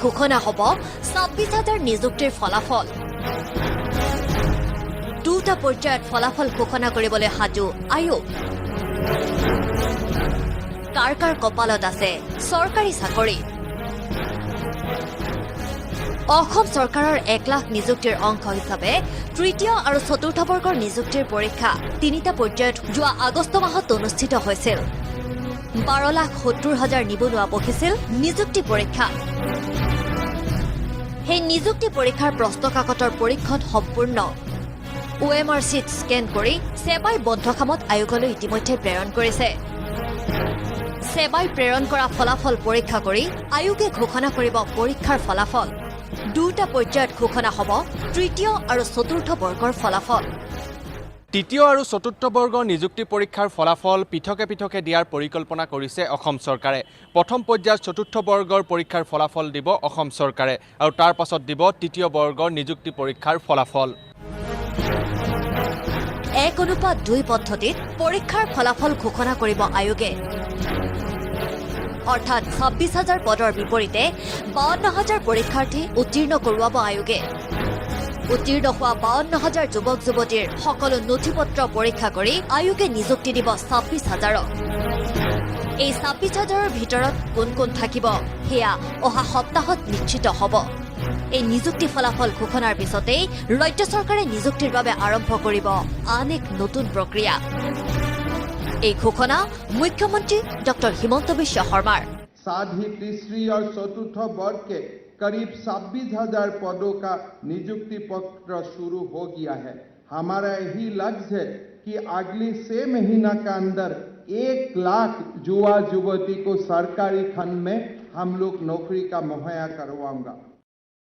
ঘোষণা হ'ব 26,000 নিযুক্তিৰ ফলাফল। দুটা পৰ্যায়ত ফলাফল ঘোষণা কৰিবলৈ সাজু আয়োগ। কাৰ কাৰ কপালত আছে চৰকাৰী চাকৰি। অসম চৰকাৰৰ 1 লাখ নিযুক্তিৰ অংশ হিচাপে তৃতীয় আৰু চতুৰ্থ বৰ্গৰ নিযুক্তিৰ পৰীক্ষা তিনিটা পৰ্যায়ত যোৱা আগষ্ট মাহত অনুষ্ঠিত হৈছিল। 12,70,000 নিবনুৱা বহিছিল নিযুক্তি পৰীক্ষা। সেই নিযুক্তি পৰীক্ষাৰ প্ৰশ্ন কাকতৰ পৰীক্ষণ সম্পূৰ্ণ। OMR চিট স্কেন কৰি সেৱাই বন্ধ কামত আয়োগলৈ ইতিমধ্যে প্ৰেৰণ কৰিছে। সেৱাই প্ৰেৰণ কৰা ফলাফল পৰীক্ষা কৰি আয়োগে ঘোষণা কৰিব পৰীক্ষাৰ ফলাফল। দুটা পৰ্যায়ত ঘোষণা হ'ব তৃতীয় আৰু চতুৰ্থ বৰ্গৰ ফলাফল। তৃতীয় আৰু চতুৰ্থ বৰ্গৰ নিযুক্তি পৰীক্ষাৰ ফলাফল পৃথকে পৃথকে দিয়াৰ পৰিকল্পনা কৰিছে অসম চৰকাৰে। প্ৰথম পৰ্যায়ৰ চতুৰ্থ বৰ্গৰ পৰীক্ষাৰ ফলাফল দিব অসম চৰকাৰে আৰু তাৰ পাছত দিব তৃতীয় বৰ্গৰ নিযুক্তি পৰীক্ষাৰ ফলাফল। 1:2 পদ্ধতিত পৰীক্ষাৰ ফলাফল ঘোষণা কৰিব আয়োগে। অৰ্থাৎ 26,000 পদৰ বিপৰীতে 52,000 পৰীক্ষাৰ্থী উত্তীৰ্ণ কৰোৱাব আয়োগে। উত্তীৰ্ণ হোৱা 52,000 যুৱক যুৱতীৰ সকলো নথিপত্ৰ পৰীক্ষা কৰি আয়োগে নিযুক্তি দিব 26,000। এই 26,000ৰ ভিতৰত কোন কোন থাকিব সেয়া অহা সপ্তাহত নিশ্চিত হ'ব। এই নিযুক্তি ফলাফল ঘোষণাৰ পিছতেই ৰাজ্য চৰকাৰে নিযুক্তিৰ বাবে আৰম্ভ কৰিব আন এক নতুন প্ৰক্ৰিয়া। এই ঘোষণা মুখ্যমন্ত্ৰী ডক্টৰ হিমন্ত বিশ্ব শৰ্মাৰ। साथ ही तीसरी और चतुर्थ वर्ग के करीब 26,000 पदों का नियुक्ति पत्र शुरू हो गया है। हमारा यही लक्ष्य है कि अगले 6 महीना के अंदर 1 लाख युवा युवती को सरकारी खंड में हम लोग नौकरी का मुहैया करवाऊंगा।